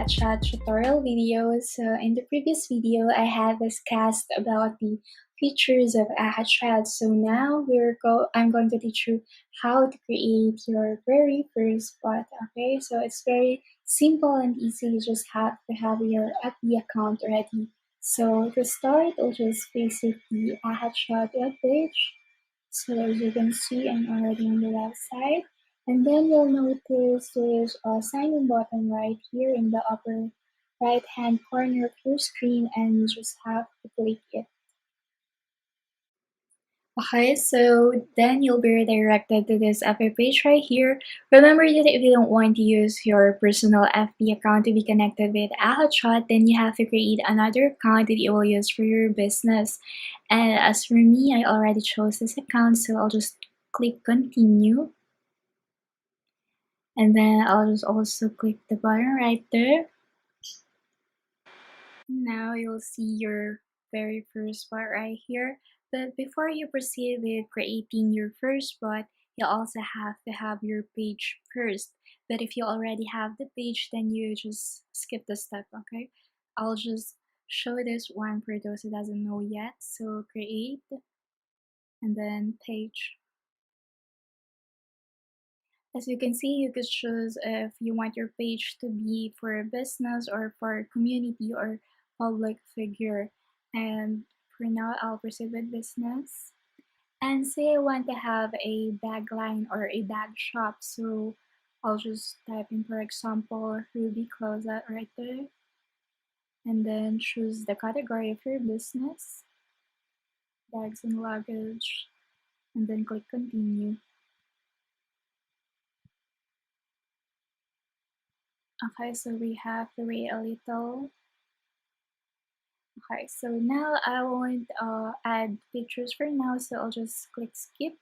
AhaChat tutorial video. So in the previous video, I had discussed about the features of AhaChat. So now I'm going to teach you how to create your very first bot. Okay, so it's very simple and easy. You just have to have your FB account ready. So to start, I'll just visit the AhaChat webpage. So as you can see, I'm already on the website. And then you'll notice there's a sign in button right here in the upper right hand corner of your screen, and you just have to click it. Okay, so then you'll be redirected to this FB page right here. Remember that if you don't want to use your personal FB account to be connected with AhaChat, then you have to create another account that you will use for your business. And as for me, I already chose this account, so I'll just click continue. And then I'll just also click the button right there. Now you'll see your very first bot right here. But before you proceed with creating your first bot, you also have to have your page first. But if you already have the page, then you just skip the step, okay? I'll just show this one for those who doesn't know yet. So create and then page. As you can see, you could choose if you want your page to be for a business or for a community or public figure. And for now, I'll proceed with business. And say I want to have a bag line or a bag shop. So I'll just type in, for example, Ruby Closet right there. And then choose the category of your business, bags and luggage, and then click continue. Okay, so we have to wait a little. Okay, so now I won't add pictures for now, so I'll just click skip.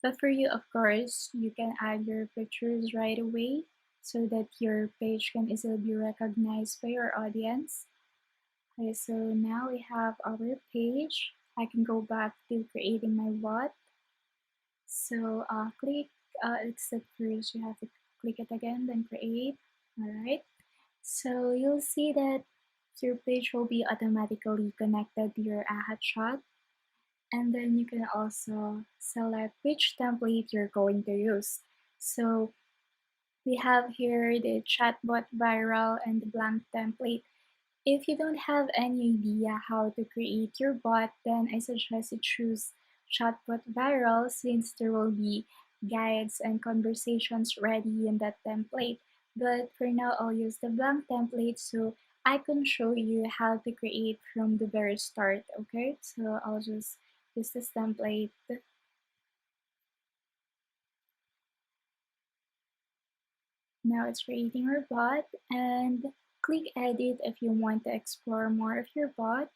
But for you, of course, you can add your pictures right away so that your page can easily be recognized by your audience. Okay, so now we have our page. I can go back to creating my bot. So click, it's the first, you have to click it again, then create. Alright, so you'll see that your page will be automatically connected to your AhaChat, and then you can also select which template you're going to use. So we have here the Chatbot viral and the blank template. If you don't have any idea how to create your bot, then I suggest you choose Chatbot viral since there will be guides and conversations ready in that template. But for now, I'll use the blank template so I can show you how to create from the very start, okay? So I'll just use this template. Now it's creating our bot, and click edit if you want to explore more of your bot.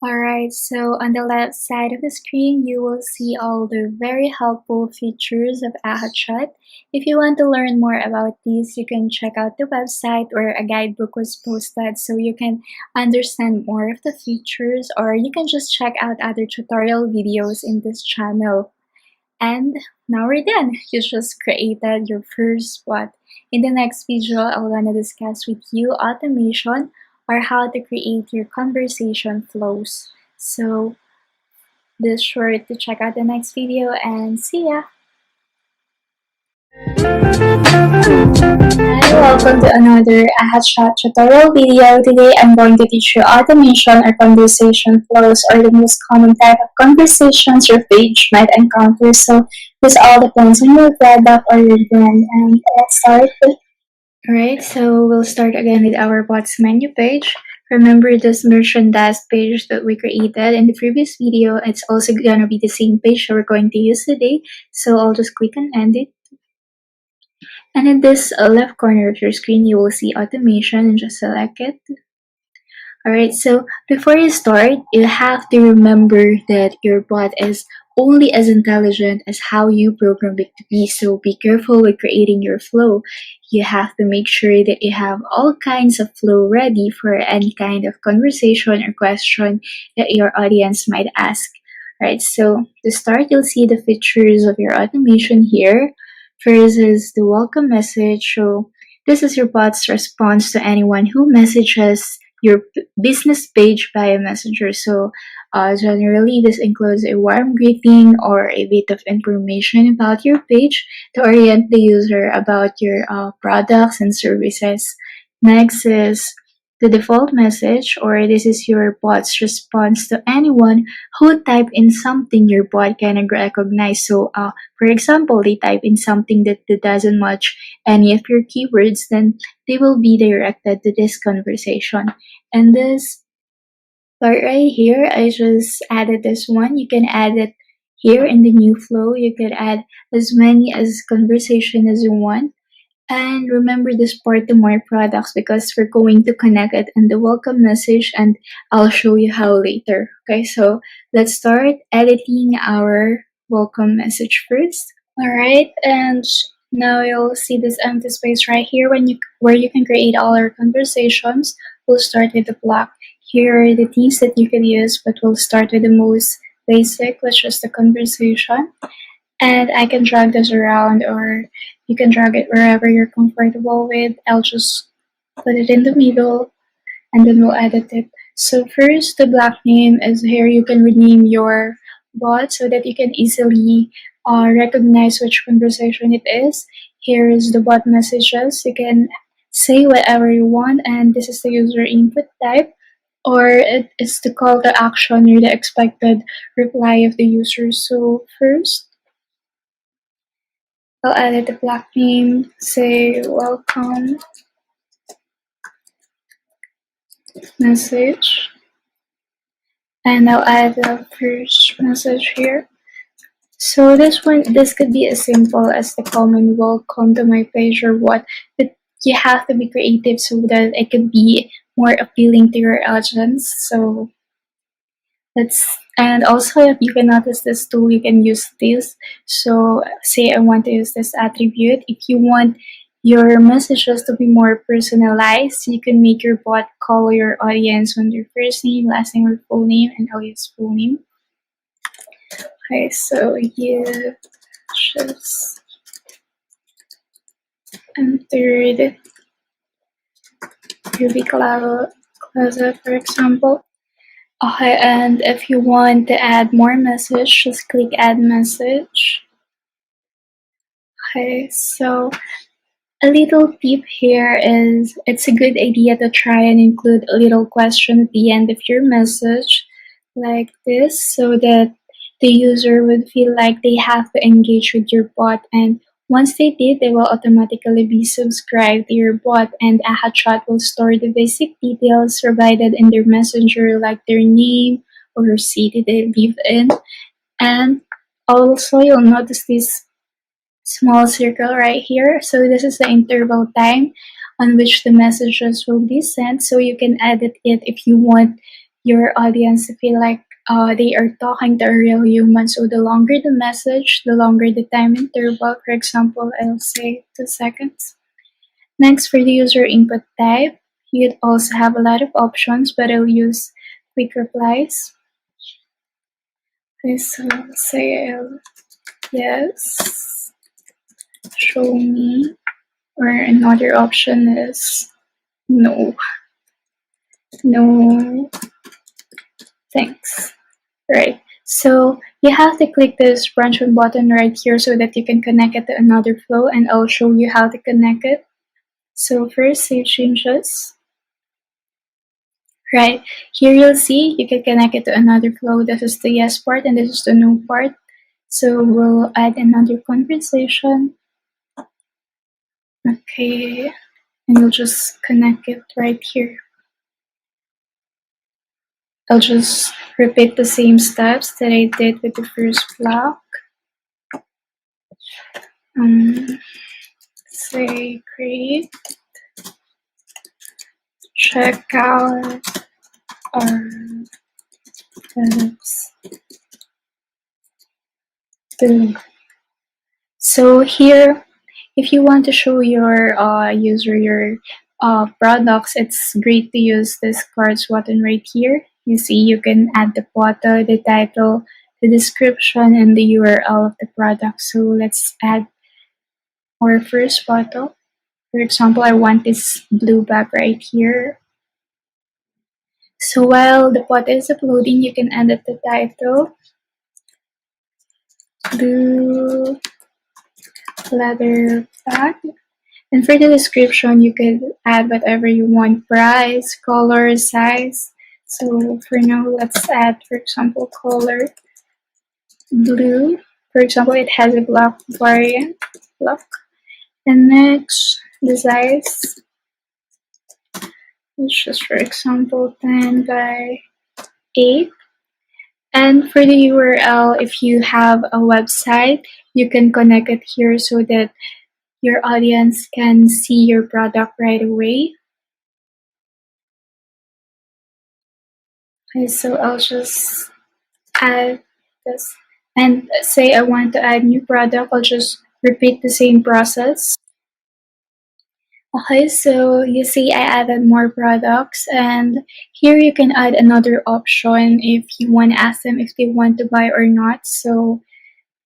Alright, so on the left side of the screen, you will see all the very helpful features of AhaChat. If you want to learn more about these, you can check out the website where a guidebook was posted so you can understand more of the features, or you can just check out other tutorial videos in this channel. And now we're done. You just created your first bot. In the next video, I'm gonna discuss with you automation or how to create your conversation flows. So be sure to check out the next video and see ya! Hi, welcome to another AhaChat tutorial video. Today I'm going to teach you automation or conversation flows, or the most common type of conversations your page might encounter. So this all depends on your product or your brand. And let's start. Alright, so we'll start again with our bots menu page. Remember this merchandise page that we created in the previous video. It's also gonna be the same page that we're going to use today. So I'll just click on edit. And in this left corner of your screen, you will see automation, and just select it. Alright, so before you start, you have to remember that your bot is only as intelligent as how you program it to be. So be careful with creating your flow. You have to make sure that you have all kinds of flow ready for any kind of conversation or question that your audience might ask. Right, so to start, you'll see the features of your automation here. First is the welcome message. So this is your bot's response to anyone who messages your business page via Messenger. So generally, this includes a warm greeting or a bit of information about your page to orient the user about your products and services. Next is the default message, or this is your bot's response to anyone who type in something your bot can recognize. So for example, they type in something that doesn't match any of your keywords, then they will be directed to this conversation. And this part right here, I just added this one. You can add it here in the new flow. You could add as many as conversation as you want. And remember this part to more products because we're going to connect it in the welcome message and I'll show you how later. Okay, so let's start editing our welcome message first. Alright, and now you'll see this empty space right here where you can create all our conversations. We'll start with the block. Here are the things that you can use, but we'll start with the most basic, which is the conversation. And I can drag this around or you can drag it wherever you're comfortable with. I'll just put it in the middle and then we'll edit it. So first, the block name is here. You can rename your bot so that you can easily recognize which conversation it is. Here is the bot messages. You can say whatever you want and this is the user input type or it is the call to action or the expected reply of the user. So first, I'll edit the block name, say welcome message, and I'll add the first message here. So this could be as simple as the common welcome to my page or what, but you have to be creative so that it could be more appealing to your audience. So and also if you can notice this tool, you can use this. So say I want to use this attribute. If you want your messages to be more personalized, you can make your bot call your audience on their first name, last name, or full name, and I'll use full name. Okay, so you just entered Ruby Closet, for example. Okay, and if you want to add more message, just click add message. Okay, so a little tip here is it's a good idea to try and include a little question at the end of your message like this so that the user would feel like they have to engage with your bot, and once they did, they will automatically be subscribed to your bot, and AhaChat will store the basic details provided in their messenger like their name or city they live in. And also you'll notice this small circle right here. So this is the interval time on which the messages will be sent. So you can edit it if you want your audience to feel like they are talking to a real human. So the longer the message, the longer the time interval. For example, I'll say 2 seconds. Next, for the user input type, you'd also have a lot of options, but I'll use quick replies. Okay, so say yes, show me, or another option is no, no, thanks. Right. So you have to click this branch on button right here so that you can connect it to another flow, and I'll show you how to connect it. So first, save changes. Right. Here you'll see you can connect it to another flow. This is the yes part and this is the no part. So we'll add another conversation. Okay. And we'll just connect it right here. I'll just repeat the same steps that I did with the first block. Say create, check out our products. Boom. So here, if you want to show your user your products, it's great to use this cards button right here. You see, you can add the photo, the title, the description, and the URL of the product. So let's add our first photo. For example, I want this blue bag right here. So while the photo is uploading, you can edit the title. Blue leather bag. And for the description, you could add whatever you want, price, color, size. So for now, let's add, for example, color blue. For example, it has a black variant. Black. And next, the size. It's just, for example, 10 by 8. And for the URL, if you have a website, you can connect it here so that your audience can see your product right away. Okay, so I'll just add this. And say I want to add new product, I'll just repeat the same process. Okay, so you see I added more products, and here you can add another option if you want to ask them if they want to buy or not. So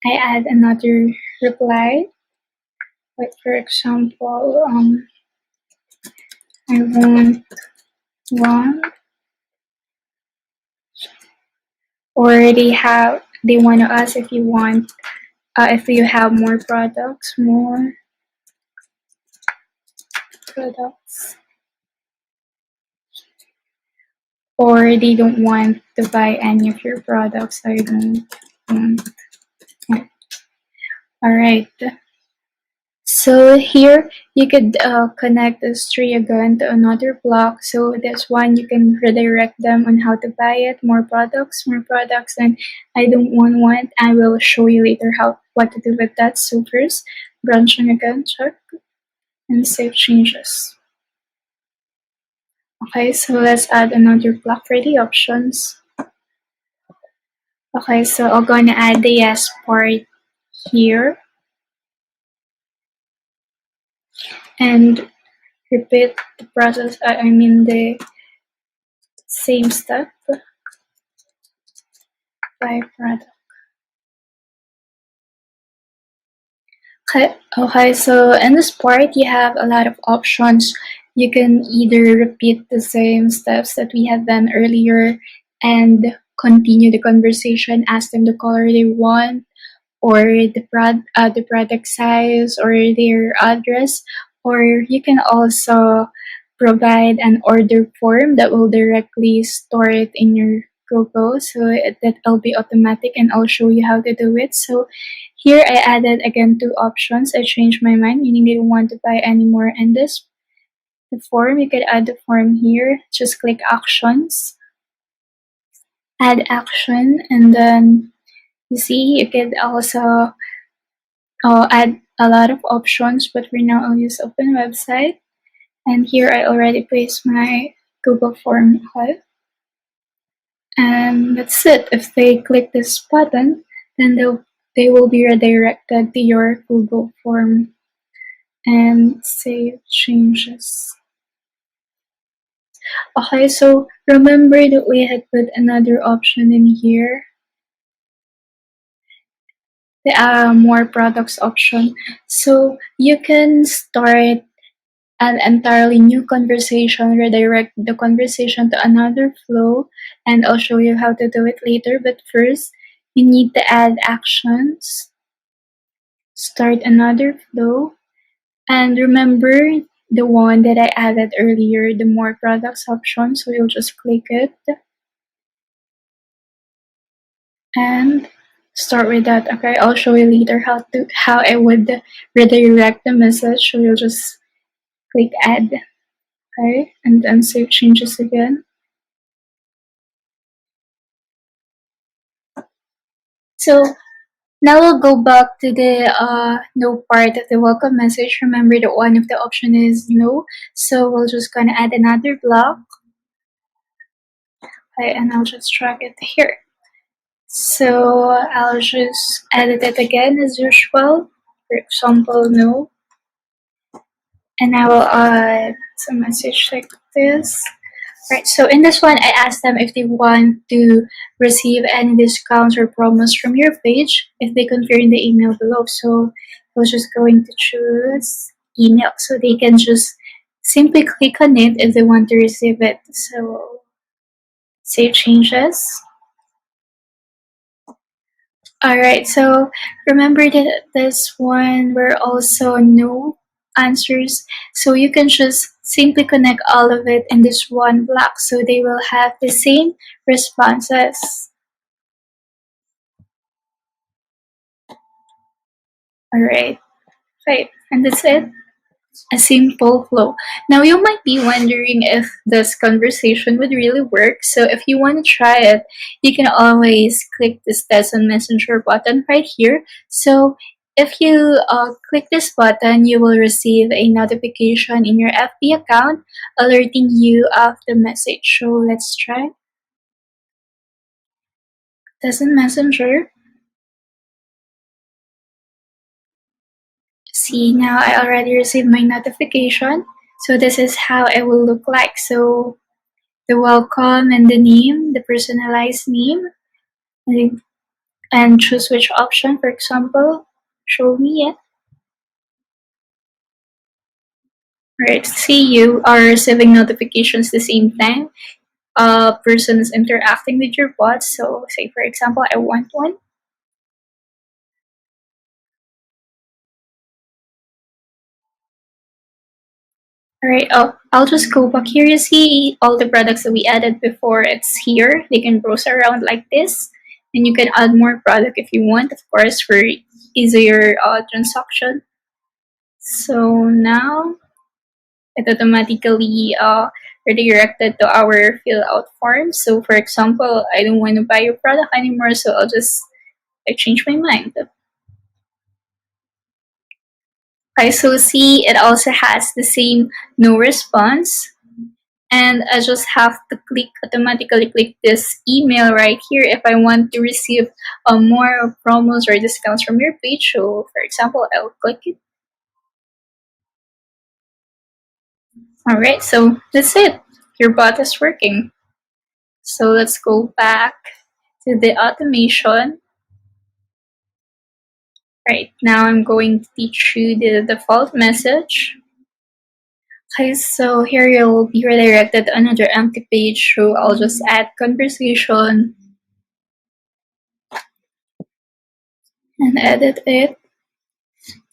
I add another reply. Like for example, I want one, or they want to ask if you want if you have more products, or they don't want to buy any of your products. I don't want. All right. So here you could connect this tree again to another block. So this one you can redirect them on how to buy it, more products, and I don't want one. I will show you later what to do with that. So first, branching again, check, and save changes. Okay, so let's add another block for the options. Okay, so I'm gonna add the yes part here. And repeat the process, the same step by product. Okay, so in this part, you have a lot of options. You can either repeat the same steps that we had done earlier and continue the conversation, ask them the color they want, or the product size, or their address, or you can also provide an order form that will directly store it in your Google, so that'll be automatic, and I'll show you how to do it. So here I added again 2 options. I changed my mind, meaning they don't want to buy anymore. And the form, you could add the form here. Just click actions, add action, and then you see you could also add a lot of options, but for now I'll use open website. And here I already placed my Google form file. And that's it. If they click this button, then they will be redirected to your Google form and save changes. Okay, so remember that we had put another option in here, the more products option. So you can start an entirely new conversation, redirect the conversation to another flow, and I'll show you how to do it later. But first, you need to add actions, start another flow, and remember the one that I added earlier, the more products option. So you'll just click it and start with that. Okay, I'll show you later how I would redirect the message. So you'll just click add. Okay, and then save changes again. So now we'll go back to the no part of the welcome message. Remember that one of the option is no, so we're just gonna add another block. Okay, and I'll just drag it here. So I'll just edit it again as usual. For example, no, and I will add some message like this. Right, so in this one, I asked them if they want to receive any discounts or promos from your page if they confirm the email below. So we're just going to choose email, so they can just simply click on it if they want to receive it. So save changes. Alright, so remember that this one were also no answers, so you can just simply connect all of it in this one block so they will have the same responses. Alright, right, and that's it. A simple flow. Now you might be wondering if this conversation would really work. So if you want to try it, you can always click this test on Messenger button right here. So if you click this button, you will receive a notification in your FB account alerting you of the message. So let's try. Test on Messenger. See, now I already received my notification. So this is how it will look like. So the welcome and the name, the personalized name, and choose which option. For example, show me it. Right, see, you are receiving notifications the same time. A person is interacting with your bot. So, say for example, I want one. Alright, I'll just go back here. You see all the products that we added before, it's here. They can browse around like this. And you can add more product if you want, of course, for easier transaction. So now it automatically redirected to our fill out form. So for example, I don't want to buy your product anymore, so I'll just change my mind. I so see it also has the same no response, and I just have to automatically click this email right here if I want to receive more promos or discounts from your page. So for example, I'll click it. Alright, so that's it. Your bot is working. So let's go back to the automation. Right, now I'm going to teach you the default message. Okay, so here you'll be redirected to another empty page, so I'll just add conversation and edit it.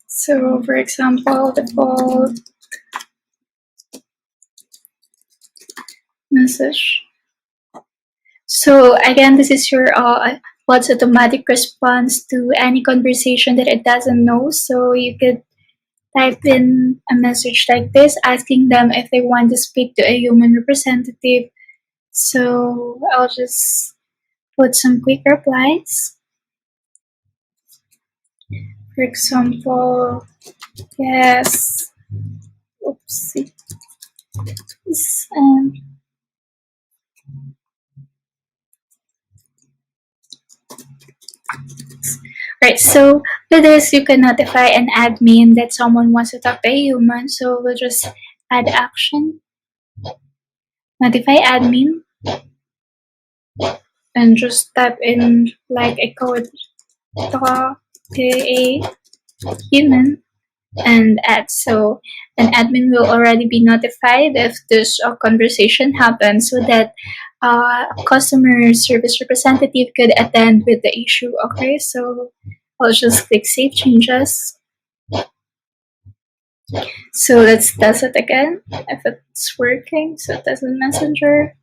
So for example, default message. So again, this is your what's automatic response to any conversation that it doesn't know. So you could type in a message like this, asking them if they want to speak to a human representative. So I'll just put some quick replies. For example, yes, oopsie, um, right, so with this, you can notify an admin that someone wants to talk to a human. So we'll just add action, notify admin, and just type in like a code, talk to a human, and add. So an admin will already be notified if this conversation happens, so that customer service representative could attend with the issue. Okay, so I'll just click save changes. So let's test it again if it's working. So test the messenger.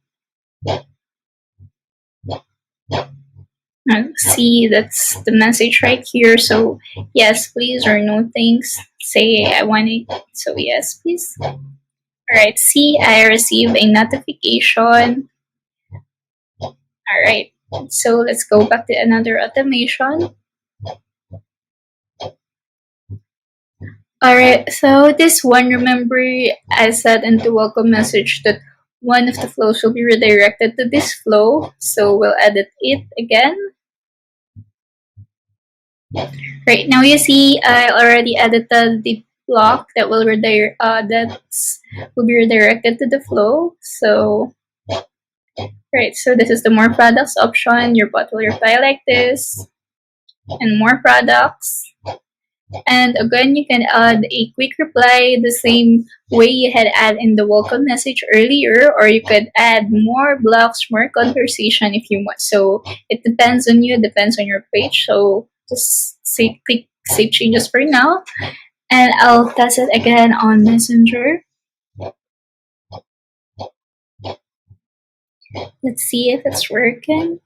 See, that's the message right here. So yes, please, or no thanks. Say I want it. So yes, please. Alright, see, I received a notification. Alright, so let's go back to another automation. Alright, so this one, remember I said in the welcome message that one of the flows will be redirected to this flow. So we'll edit it again. Right now you see I already edited the block that will be redirected to the flow. So right, so this is the more products option. Your bot will reply like this, and more products. And again, you can add a quick reply the same way you had add in the welcome message earlier, or you could add more blocks, more conversation if you want. So it depends on you, depends on your page. So just click save changes for now, and I'll test it again on Messenger. Let's see if it's working.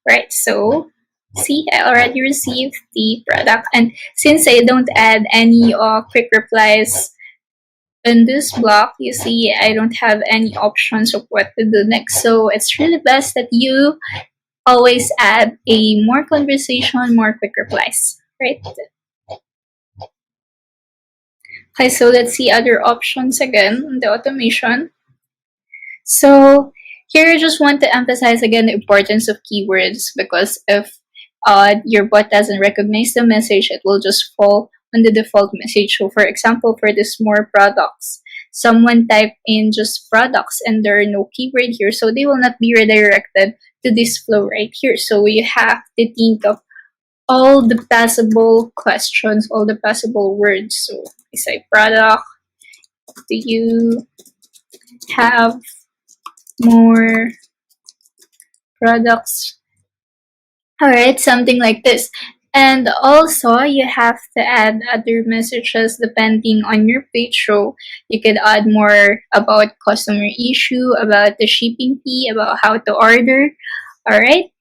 Right, so see, I already received the product, and since I don't add any quick replies in this block, you see I don't have any options of what to do next. So it's really best that you always add a more conversation, more quick replies, right? Okay, so let's see other options again in the automation. So here I just want to emphasize again the importance of keywords, because if your bot doesn't recognize the message, it will just fall on the default message. So for example, for this more products, someone type in just products and there are no keyword here, so they will not be redirected to this flow right here. So you have to think of all the possible questions, all the possible words. So I say product, do you have more products? Alright, something like this. And also, you have to add other messages depending on your page. So you could add more about customer issue, about the shipping fee, about how to order. Alright,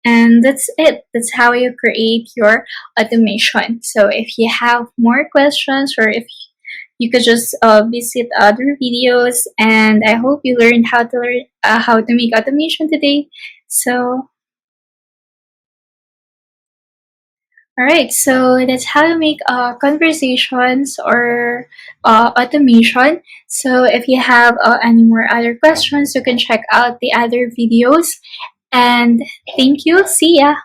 and that's it. That's how you create your automation. So if you have more questions, or if you could just visit other videos, and I hope you learned how to make automation today. So alright, so that's how you make conversations or automation. So if you have any more other questions, you can check out the other videos. And thank you. See ya.